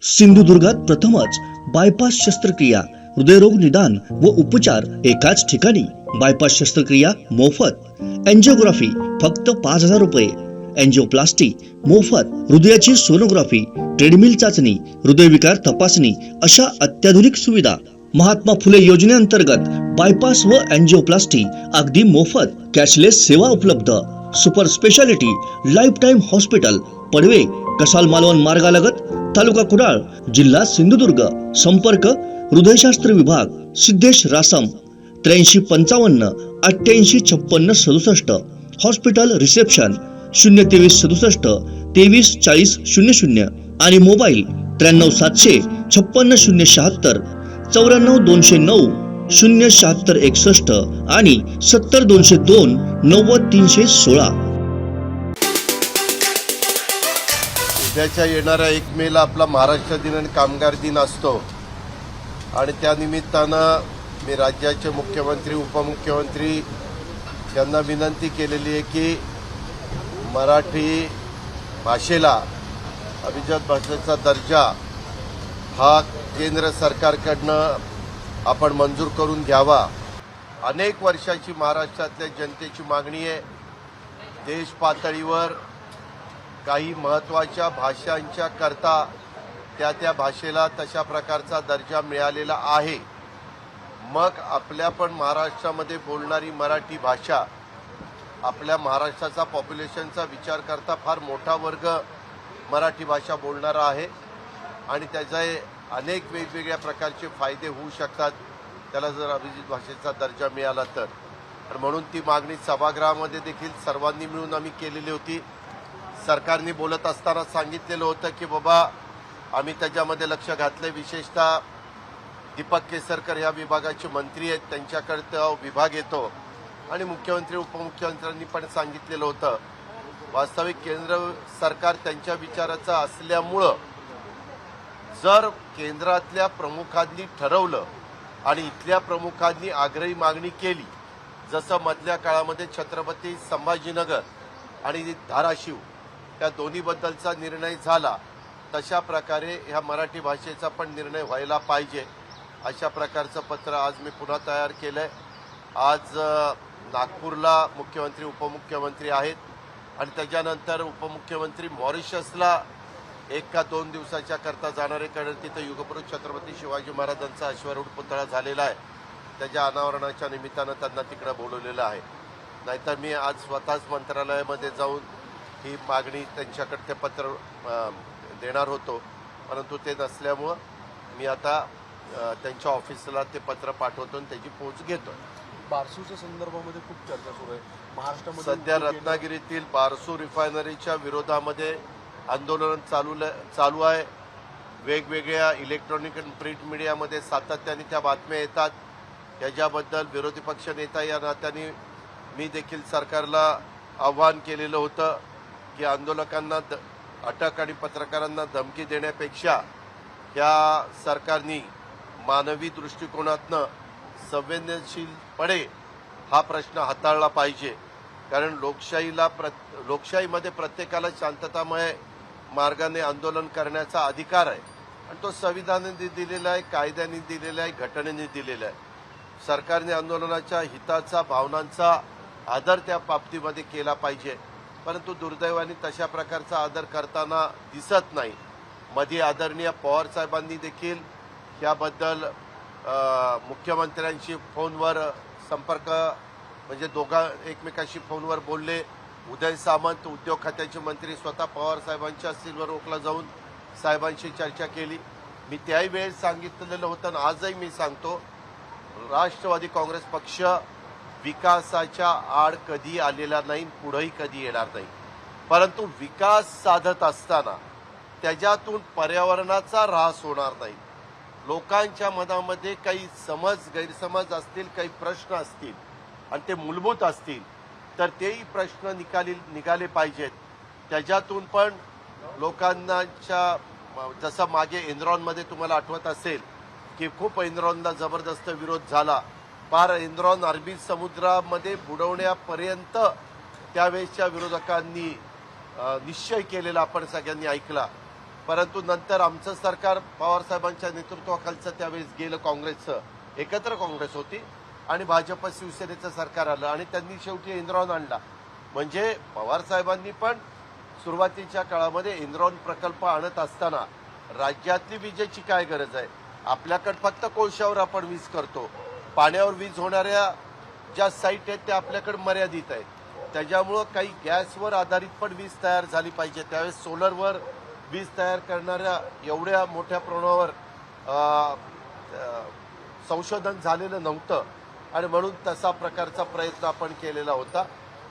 सिंधुदुर्गात प्रथमच बायपास शस्त्रक्रिया, हृदयरोग निदान व उपचार एकाच ठिकाणी. बायपास शस्त्रक्रिया मोफत, एंजिओग्राफी फक्त 5,000 रुपये, एंजिओप्लास्टी मोफत, हृदयाची सोनोग्राफी, ट्रेडमिल चाचणी, हृदयविकार तपासणी अशा अत्याधुनिक सुविधा. महात्मा फुले योजनेअंतर्गत बायपास व एंजिओप्लास्टी अगदी मोफत. कॅशलेस सेवा उपलब्ध. Super speciality life time hospital, Padve, Kasal Malvan मार्गालगत, तालुका कुडाळ, जिल्हा सिंधुदुर्ग. संपर्क हृदयशास्त्र विभाग, सिद्धेश रासम, 8355 88 56 67. हॉस्पिटल रिसेप्शन 023 67 23 40 00 आणि मोबाईल 93 700 56 076 94 209 076 61 आणि 70 202 90 316. उद्याच्या येणाऱ्या 1 मेला आपला महाराष्ट्र दिन आणि कामगार दिन असतो आणि त्या निमित्तानं मी राज्याचे मुख्यमंत्री, उपमुख्यमंत्री यांना विनंती केलेली आहे की मराठी भाषेला अभिजात भाषेचा दर्जा हा केंद्र सरकारकडनं आपण मंजूर करून घ्यावा. अनेक वर्षाची महाराष्ट्रातल्या जनतेची मागणी आहे. देश पातळीवर काही महत्त्वाच्या भाषांच्या करता त्या भाषेला तशा प्रकारचा दर्जा मिळालेला आहे. मग आपल्या पण महाराष्ट्रामध्ये बोलणारी मराठी भाषा, आपल्या महाराष्ट्राचा पॉप्युलेशनचा विचार करता फार मोठा वर्ग मराठी भाषा बोलणारा आहे आणि त्याचे अनेक वेगवेगळ्या प्रकारचे फायदे होऊ शकतात त्याला जर अभिजात भाषेचा दर्जा मिळाला तर. म्हणून ती मागणी सभागृहामध्ये देखील सर्वांनी मिळून आम्ही केलेली होती. सरकारने बोलत असताना सांगितलेलं होतं की बाबा आम्ही त्याच्यामध्ये लक्ष घातले. विशेषतः दीपक केसरकर या विभागाचे मंत्री आहेत, त्यांच्याकडे तो विभाग येतो आणि मुख्यमंत्री उपमुख्यमंत्र्यांनी पण सांगितलेलं होतं. वास्तविक केंद्र सरकार त्यांच्या विचाराचं असल्यामुळं जर केंद्रातल्या प्रमुखांनी ठरवलं आणि इथल्या प्रमुखांनी आग्रही मागणी केली, जसं मधल्या काळामध्ये छत्रपती संभाजीनगर आणि धाराशिव या दोन्हीबद्दलचा निर्णय झाला, तशा प्रकारे ह्या मराठी भाषेचा पण निर्णय व्हायला पाहिजे. अशा प्रकारचं पत्र आज मी पुन्हा तयार केलंय. आज नागपूरला मुख्यमंत्री उपमुख्यमंत्री आहेत आणि त्याच्यानंतर उपमुख्यमंत्री मॉरिशसला 1 का 2 दिवसाच्या करता जाणारे, कारण तिथं युगपुरुष छत्रपती शिवाजी महाराजांचा अश्वारूढ पुतळा झालेला आहे. त्याच्या अनावरणाच्या निमित्तानं त्यांना तिकडे बोलवलेलं आहे. नाहीतर मी आज स्वतःच मंत्रालयामध्ये जाऊन ही मागणी त्यांच्याकडे ते पत्र देणार होतो, परंतु ते नसल्यामुळं मी आता त्यांच्या ऑफिसला ते पत्र पाठवतो आणि त्याची पोच घेतो. बारसूच्या संदर्भामध्ये खूप चर्चा सुरू आहे महाराष्ट्रामध्ये. सध्या रत्नागिरीतील बारसू रिफायनरीच्या विरोधामध्ये आंदोलन चालू आहे. वेगवेगळ्या इलेक्ट्रॉनिक आणि प्रिंट मीडियामध्ये सातत्याने त्या बातम्या येतात. याच्याबद्दल विरोधी पक्ष नेता या नात्याने मी देखील सरकारला आव्हान केलेलं होतं की आंदोलकांना अटक आणि पत्रकारांना धमकी देण्यापेक्षा या सरकारने मानवी दृष्टिकोनातनं संवेदनशीलपणे हा प्रश्न हाताळला पाहिजे. कारण लोकशाहीमध्ये प्रत्येकाला शांततामय मार्गाने आंदोलन करण्याचा अधिकार आहे आणि तो संविधानाने दिलेला आहे, कायद्याने दिलेला आहे, घटनेने दिलेला आहे. सरकारने आंदोलनाच्या हिताचा, भावनांचा आदर त्या बाबतीमध्ये केला पाहिजे, परंतु दुर्दैवाने तशा प्रकारचा आदर करताना दिसत नाही. मध्ये आदरणीय पवार साहेबांनी देखील याबद्दल मुख्यमंत्र्यांशी फोनवर संपर्क, म्हणजे एकमेकाशी फोनवर बोलले. उदय सामंत उद्योग खात्याचे मंत्री स्वतः पवार साहेबांच्या सिल्वर ओकला जाऊन साहेबांशी चर्चा केली. मी त्याही वेळेस सांगितलेलं होतं आणि आजही मी सांगतो, राष्ट्रवादी काँग्रेस पक्ष विकासाच्या आड कधी आलेला नाही, पुढेही कधी येणार नाही. परंतु विकास साधत असताना त्याच्यातून पर्यावरणाचा ऱ्हास होणार नाही. लोकांच्या मनामध्ये काही गैरसमज असतील, काही प्रश्न असतील आणि ते मूलभूत असतील तर तेही प्रश्न निघाले पाहिजेत. त्याच्यातून पण लोकांच्या, जसं मागे एनरॉनमध्ये तुम्हाला आठवत असेल की खूप एनरॉनला जबरदस्त विरोध झाला. पार एनरॉन अरबी समुद्रामध्ये बुडवण्यापर्यंत त्यावेळेसच्या विरोधकांनी निश्चय केलेला आपण सगळ्यांनी ऐकला. परंतु नंतर आमचं सरकार पवारसाहेबांच्या नेतृत्वाखालचं त्यावेळेस गेलं काँग्रेसचं, एकत्र काँग्रेस होती आणि भाजप शिवसेनेचं सरकार आलं आणि त्यांनी शेवटी एनरॉन आणला. म्हणजे पवारसाहेबांनी पण सुरुवातीच्या काळामध्ये एनरॉन प्रकल्प आणत असताना राज्यातली विजेची काय गरज आहे, आपल्याकडे फक्त कोळशावर आपण वीज करतो, पाण्यावर वीज होणाऱ्या ज्या साईट आहेत त्या आपल्याकडे मर्यादित आहेत, त्याच्यामुळं काही गॅसवर आधारित पण वीज तयार झाली पाहिजे. त्यावेळेस सोलरवर वीज तयार करणाऱ्या एवढ्या मोठ्या प्रमाणावर संशोधन झालेलं नव्हतं आणि म्हणून तसा प्रकारचा प्रयत्न आपण केलेला होता.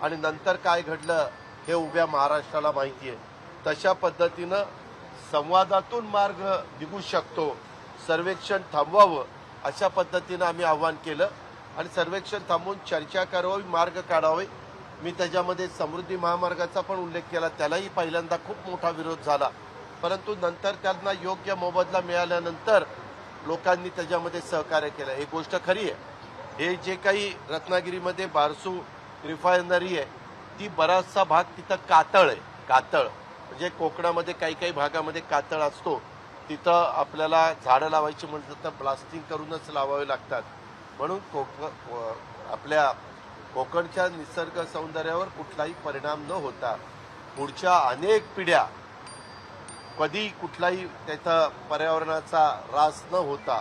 आणि नंतर काय घडलं हे उभ्या महाराष्ट्राला माहिती आहे. तशा पद्धतीनं संवादातून मार्ग निघू शकतो, सर्वेक्षण थांबवावं अशा पद्धतीनं आम्ही आव्हान केलं आणि सर्वेक्षण थांबवून चर्चा करावी, मार्ग काढावे. मी त्याच्यामध्ये समृद्धी महामार्गाचा पण उल्लेख केला, त्यालाही पहिल्यांदा खूप मोठा विरोध झाला, परंतु नंतर त्यांना योग्य मोबदला मिळाल्यानंतर लोकांनी त्याच्यामध्ये सहकार्य केलं. ही गोष्ट खरी आहे. हे जे काही रत्नागिरीमध्ये बारसू रिफायनरी आहे ती बराचसा भाग तिथं कातळ आहे. कातळ म्हणजे कोकणामध्ये काही काही भागामध्ये कातळ असतो, तिथं आपल्याला झाडं लावायची म्हटलं तर ब्लास्टिंग करूनच लावावे लागतात. म्हणून आपल्या कोकणच्या निसर्ग सौंदर्यावर कुठलाही परिणाम न होता पुढच्या अनेक पिढ्या कधी कुठलाही त्याचा पर्यावरणाचा ऱ्हास न होता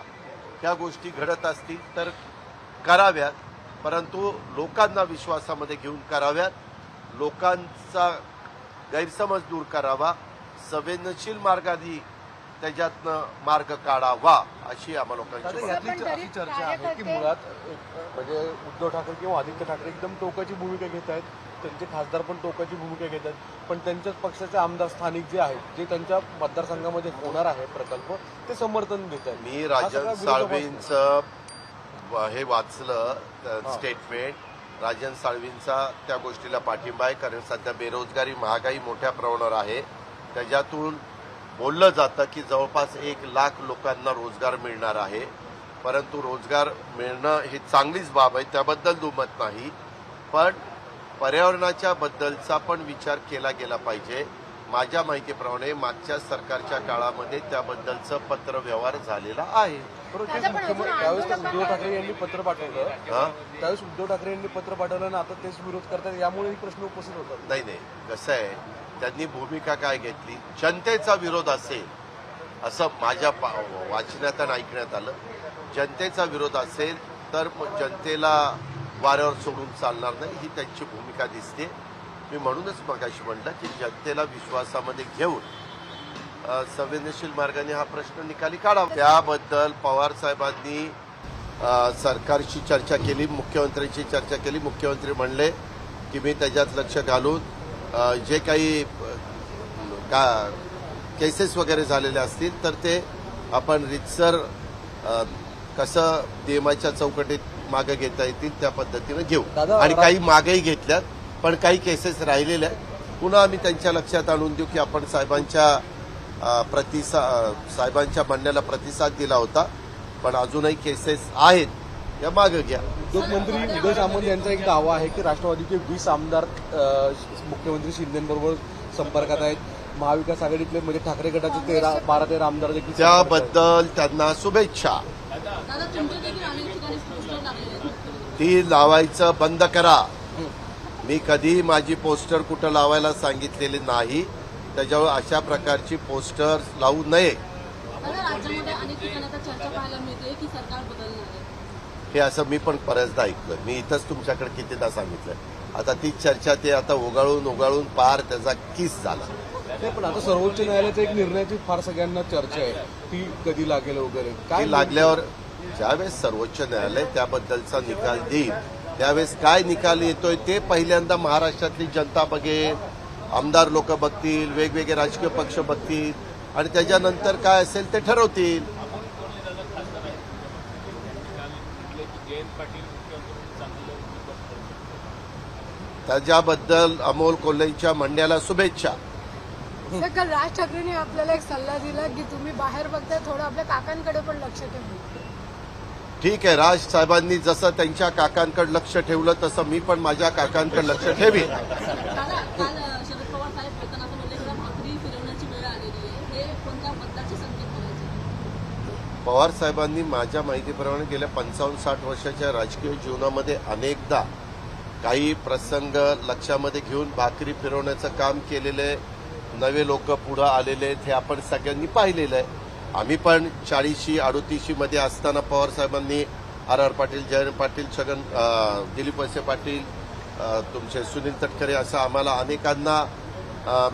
त्या गोष्टी घडत असतील तर कराव्यात, परंतु लोकांना विश्वासामध्ये घेऊन कराव्यात, लोकांचा गैरसमज दूर करावा, संवेदनशील मार्गाने त्याच्यातनं मार्ग काढावा अशी आम्हा लोकांची यातली चर्चा आहे की मुळात म्हणजे उद्धव ठाकरे किंवा आदित्य ठाकरे एकदम टोकाची भूमिका घेत आहेत, त्यांचे खासदार पण टोकाची भूमिका घेत आहेत, पण त्यांच्याच पक्षाचे आमदार स्थानिक जे आहेत जे त्यांच्या मतदारसंघामध्ये होणार आहे प्रकल्प ते समर्थन देत आहेत. मी राजन साळवींचं हे वाचलं स्टेटमेंट. राजन साळवींचा त्या गोष्टीला पाठिंबा आहे, कारण सध्या बेरोजगारी महागाई मोठ्या प्रमाणावर आहे. त्याच्यातून बोललं जातं की जवळपास 1 लाख लोकांना रोजगार मिळणार आहे, परंतु रोजगार मिळणं ही चांगलीच बाब आहे, त्याबद्दल दुमत नाही, पण पर्यावरणाच्या बद्दलचा पण विचार केला गेला पाहिजे. माझ्या माहितीप्रमाणे मागच्या सरकारच्या काळामध्ये त्याबद्दलचं पत्रव्यवहार झालेला आहे. त्यावेळेस उद्धव ठाकरे यांनी पत्र पाठवलं, त्यावेळेस उद्धव ठाकरे यांनी पत्र पाठवलं आणि आता तेच विरोध करतात, यामुळे ही प्रश्न उपस्थित होतात. नाही, कसं आहे, त्यांनी भूमिका काय घेतली, जनतेचा विरोध असेल असं माझ्या वाचण्यात आणि ऐकण्यात आलं. जनतेचा विरोध असेल तर जनतेला वाऱ्यावर सोडून चालणार नाही ही त्यांची भूमिका दिसते. मी म्हणूनच मगाशी म्हटलं की जनतेला विश्वासामध्ये घेऊन संवेदनशील मार्गाने हा प्रश्न निकाली काढावा. त्याबद्दल पवार साहेबांनी सरकारशी चर्चा केली, मुख्यमंत्र्यांशी चर्चा केली. मुख्यमंत्री म्हणले की मी त्याच्यात लक्ष घालून जे काही केसेस वगैरे झालेले असतील तर ते आपण रितसर कसं नियमाच्या चौकटीत मागे घेता येतील त्या पद्धतीनं घेऊ. आणि काही मागेही घेतल्यात, पण काही केसेस राहिलेल्या आहेत. पुन्हा आम्ही त्यांच्या लक्षात आणून देऊ की आपण साहेबांच्या म्हणण्याला प्रतिसाद दिला होता, पण अजूनही केसेस आहेत, या मागे घ्या. उद्योगमंत्री उदय सामंत यांचा एक दावा आहे की राष्ट्रवादीचे 20 आमदार मुख्यमंत्री शिंदेबरोबर संपर्कात आहेत. महाविकास आघाडीतले म्हणजे ठाकरे गटाचे 12-13 आमदार देखील त्याबद्दल त्यांना शुभेच्छा. ती लावायचं बंद करा. मी कधी माझी पोस्टर कुठं लावायला सांगितलेली नाही, त्याच्यावर अशा प्रकारची पोस्टर लावू नये. राज्यामध्ये अनेक ठिकाणी चर्चा पाहायला मिळते की सरकार बदलणार आहे. हे असं मी पण बऱ्याचदा ऐकलं. मी इथंच तुमच्याकडे कितीदा सांगितलं. आता ती चर्चा ते आता ओगाळून पार त्याचा किस झाला. नाही, पण आता सर्वोच्च न्यायालयाचा एक निर्णयाची फार सगळ्यांना चर्चा आहे, ती कधी लागेल वगैरे काय लागल्यावर ज्यावेळेस सर्वोच्च न्यायालय त्याबद्दलचा निकाल देईल त्यावेळेस काय निकाल येतोय ते पहिल्यांदा महाराष्ट्रातली जनता बघेल, आमदार लोक बघतील, वेगवेगळे राजकीय पक्ष बघतील आणि त्याच्यानंतर काय असेल ते ठरवतील. त्याच्याबद्दल अमोल कोल्हेंच्या म्हणण्याला शुभेच्छा. काल राज ठाकरेंनी आपल्याला एक सल्ला दिला की तुम्ही बाहेर बघताय, थोडं आपल्या काकांकडे पण लक्ष ठेवा. ठीक आहे, राज साहेबांनी जसं त्यांच्या काकांकडे लक्ष ठेवलं तसं मी पण माझ्या काकांकडे लक्ष ठेवीन. काल शरद पवार साहेब बोलताना असं म्हणले की भाकरी फिरवण्याची वेळ आलेली आहे. हे पवार साहेबांनी माझ्या माहितीप्रमाणे गेल्या 55-60 वर्षाच्या राजकीय जीवनामध्ये अनेकदा काही प्रसंग लक्षामध्ये घेऊन भाकरी फिरवण्याचं काम केलेलं आहे. नवे लोक पुढं आलेले आहेत हे आपण सगळ्यांनी पाहिलेलं आहे. आम्ही पण 40-38 मध्ये असताना पवार साहेबांनी आर पाटील, जयंत पाटील, दिलीप वळसे पाटील, तुमचे सुनील तटकरे असं आम्हाला अनेकांना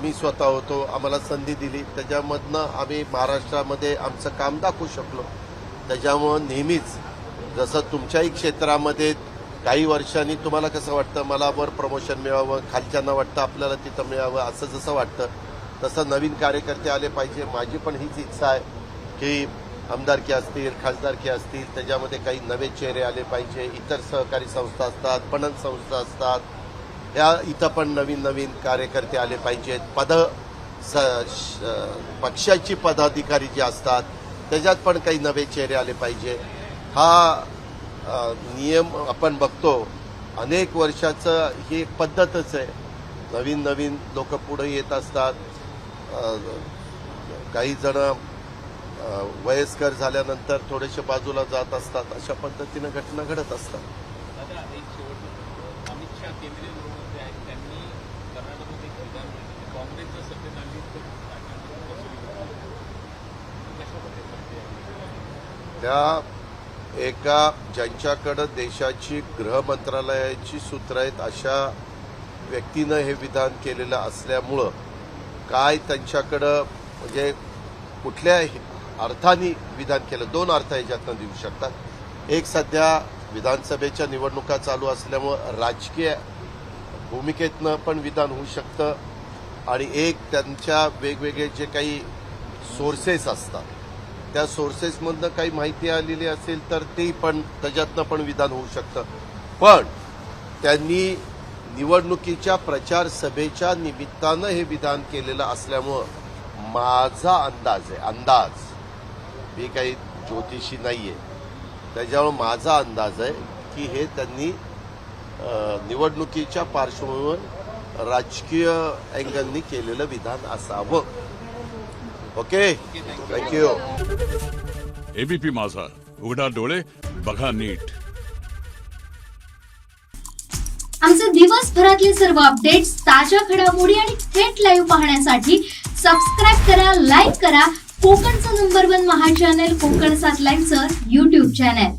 मी स्वतः होतो आम्हाला संधी दिली. त्याच्यामधनं आम्ही महाराष्ट्रामध्ये आमचं काम दाखवू शकलो. त्याच्यामुळं नेहमीच जसं तुमच्याही क्षेत्रामध्ये काही वर्षांनी तुम्हाला कसं वाटतं मला वर प्रमोशन मिळावं, खालच्यांना वाटतं आपल्याला तिथं मिळावं, असं जसं वाटतं तसं नवीन कार्यकर्ते आले पाहिजे. माझी पण हीच इच्छा आहे की आमदारकी असतील, खासदारकी असतील, त्याच्यामध्ये काही नवे चेहरे आले पाहिजे. इतर सहकारी संस्था असतात, पणन संस्था असतात, या इथं पण नवीन नवीन कार्यकर्ते आले पाहिजेत. पक्षाची पदाधिकारी जे असतात त्याच्यात पण काही नवे चेहरे आले पाहिजे. हा नियम आपण बघतो अनेक वर्षाचं ही एक पद्धतच आहे. नवीन नवीन लोक पुढे येत असतात. काही जण वयस्कर झाल्यानंतर थोडेसे बाजूला जात असतात. अशा पद्धतीनं घटना घडत असतात. दादा एक शेवट अमित शहा केंद्रीय गृहमंत्री आहेत त्यांनी कर्नाटकमध्ये एक विधान केलं काँग्रेसचं सत्तेत आली त्या एका ज्यांच्याकडं देशाची गृह मंत्रालयाची सूत्र आहेत अशा व्यक्तीनं हे विधान केलेलं असल्यामुळं काय त्यांच्याकडं म्हणजे कुठल्या अर्थाने विधान केलं. दोन अर्थ याच्यातनं देऊ शकतात. एक सध्या विधानसभेच्या निवडणुका चालू असल्यामुळं राजकीय भूमिकेतनं पण विधान होऊ शकतं आणि एक त्यांच्या वेगवेगळे जे काही सोर्सेस असतात त्या सोर्सेसमधनं काही माहिती आलेली असेल तर ते पण त्याच्यातनं पण विधान होऊ शकतं. पण त्यांनी निवडणुकीच्या प्रचार सभेच्या निमित्तानं हे विधान केलेलं असल्यामुळं माझा अंदाज मी काही ज्योतिषी नाहीये, त्याच्यामुळे माझा अंदाज आहे की हे त्यांनी निवडणुकीच्या पार्श्वभूमीवर राजकीय अँगलनी केलेलं विधान असावं. Okay, thank you. एबीपी माझा, उघडा डोळे बघा नीट. आमचे दिवसभरातले सर्व अपडेट्स, ताज्या घडामोडी आणि थेट लाईव्ह पाहण्यासाठी सबस्क्राईब करा, लाईक करा कोकणचं नंबर 1 महा चॅनल कोकण 7 लाईव्हचं YouTube चॅनल.